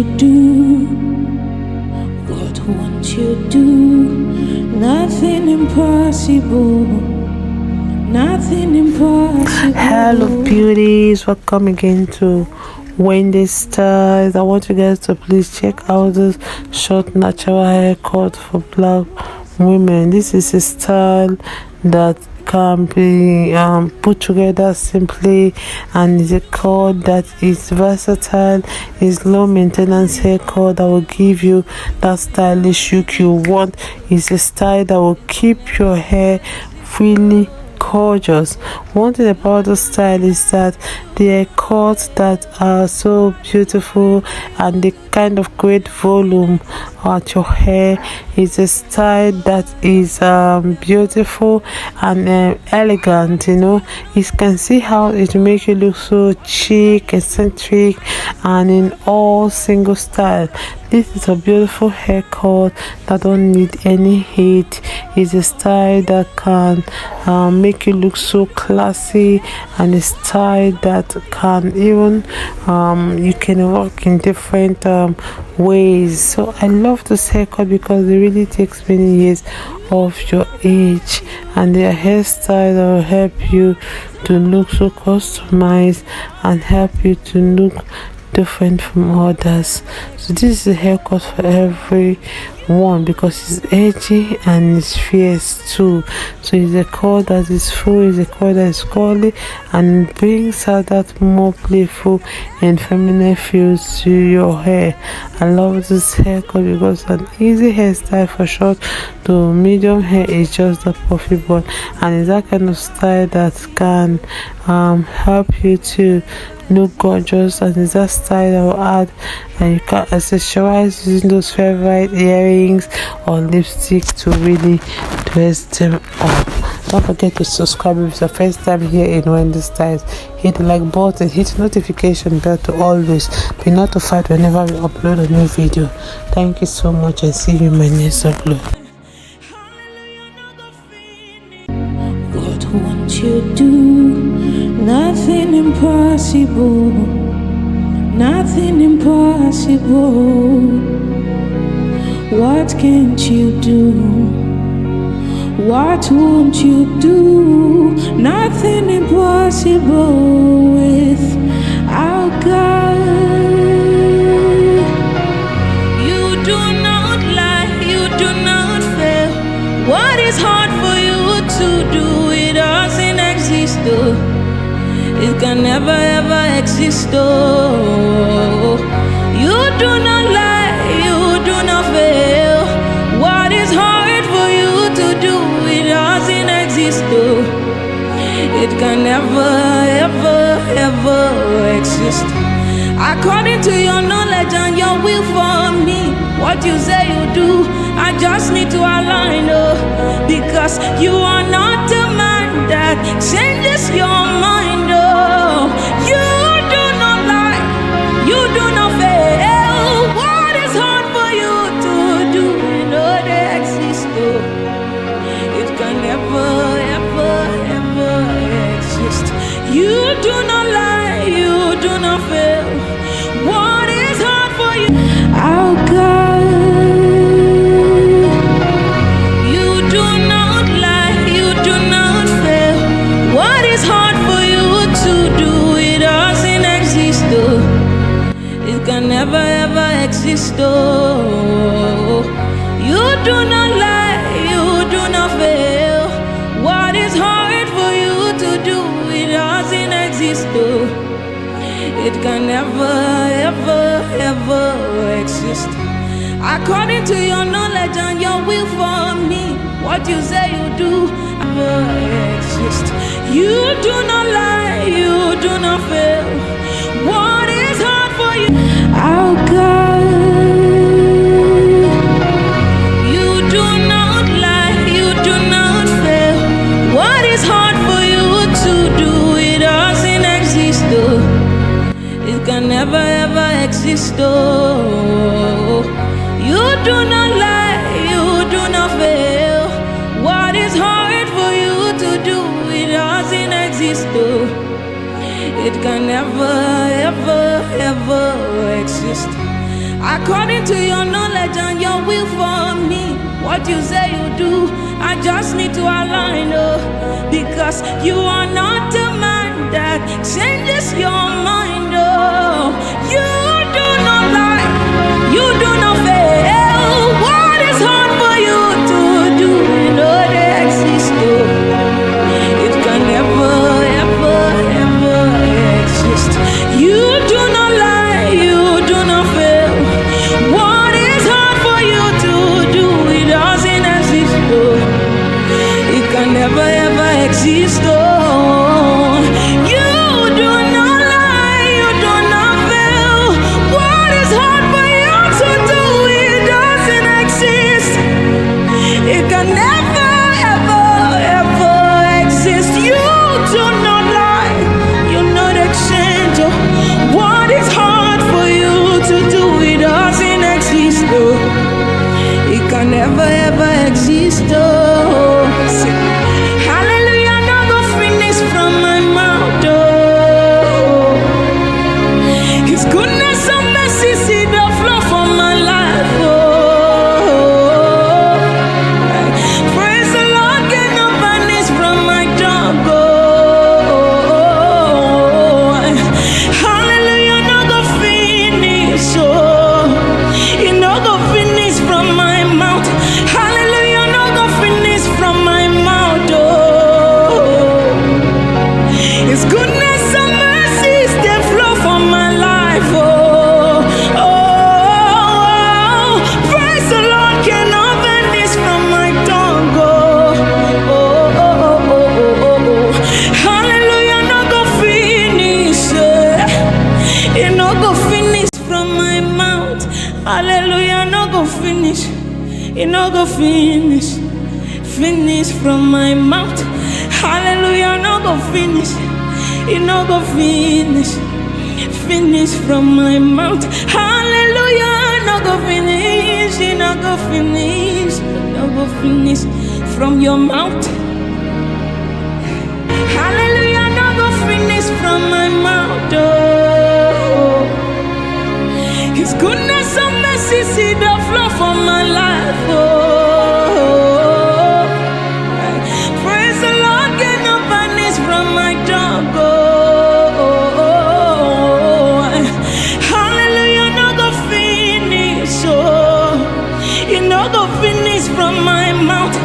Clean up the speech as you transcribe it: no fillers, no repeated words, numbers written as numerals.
you do? What won't you do? Nothing impossible. Nothing impossible. Hello beauties, welcome again to Wendy Styles. I want you guys to please check out this short natural haircut for black women. This is a style that can be put together simply, and is a cut that is versatile. It's low maintenance haircut that will give you that stylish look you want. It's a style that will keep your hair really gorgeous. One thing about the style is that they are cuts that are so beautiful and they kind of create volume at your hair. It's a style that is beautiful and elegant. You can see how it make you look so chic, eccentric, and in all single style. This is a beautiful haircut that don't need any heat. It's a style that can make you look so classy, and a style that can even you can work in different ways. So I love this haircut because it really takes many years of your age, and their hairstyle that will help you to look so customized and help you to look different from others. So this is a haircut for everyone because it's edgy and it's fierce too. So it's a cut that is full, it's a cut that is curly and brings out that more playful and feminine feels to your hair. I love this haircut because it's an easy hairstyle for short to medium hair. Is just the puffy bun, and it's that kind of style that can help you to look gorgeous, and it's that style that will add, and you can accessorize using those favorite earrings or lipstick to really dress them up. Don't forget to subscribe if it's your first time here in Wendy Styles. Hit the like button, hit the notification bell to always be notified whenever we upload a new video. Thank you so much, and see you in my next upload. What won't you do? Nothing impossible. Nothing impossible. What can't you do? What won't you do? Nothing impossible with our God. You do not lie, you do not fail. What is hard for you to do? It doesn't exist though. It can never ever exist though. You do not lie, you do not fail. What is hard for you to do? It doesn't exist though. It can never ever ever exist. According to your knowledge and your will for me, what you say you do, I just need to align, because you are not a man that changes your mind, You do not lie, you do not fail. What is hard for you to do? You know they exist, It can never ever ever exist. You do not lie, you do not fail. What is hard for you? Our God. You do not lie, you do not fail. What is hard for you to do? It doesn't exist though. It can never ever exist though. You do not lie, you do not fail. What is hard for you to do? It doesn't exist though. It can never ever ever exist. According to your knowledge and your will for me, what you say you do never exist. You do not lie, you do not fail. What is hard for you? Our God. You do not lie, you do not fail. What is hard for you to do? It doesn't exist though. It can never ever exist though. You do not lie, you do not fail. What is hard for you to do? It doesn't exist though. It can never ever ever exist. according to your knowledge and your will for me. What you say you do, I just need to align, because you are not a man that changes your mind, you do not lie, you do not fail. What is hard for you to do, you know they exist, it can never, ever, ever exist. You do not lie, you do not fail. What is hard for you to do, it doesn't exist, it can never, ever exist, you do not lie, you do not fail. What is hard for you to do, it doesn't exist, it can never, ever, ever exist. You do not lie, you not exchange. What is hard for you to do, it doesn't exist, it can never, ever exist, hallelujah, no go finish from my mouth, his goodness and mercy see the flow from my life, praise the Lord, get no vanish from my tongue, hallelujah, no go finish, it no go finish from my mouth, hallelujah, no go finish from my mouth, his goodness and mercies they flow from my life, praise the Lord, cannot vanish from my tongue, hallelujah, no go finish, it no go finish from my mouth, hallelujah, no go finish, it no go finish, finish from my mouth, hallelujah, no go finish, it no go finish, finish from my mouth, hallelujah, no go finish, it no go finish, no go finish from your mouth, hallelujah, no go finish from my mouth, his goodness and mercy see the flow from my life, praise the Lord, get no vanish from my tongue, hallelujah, no go finish, it no go finish from my mouth,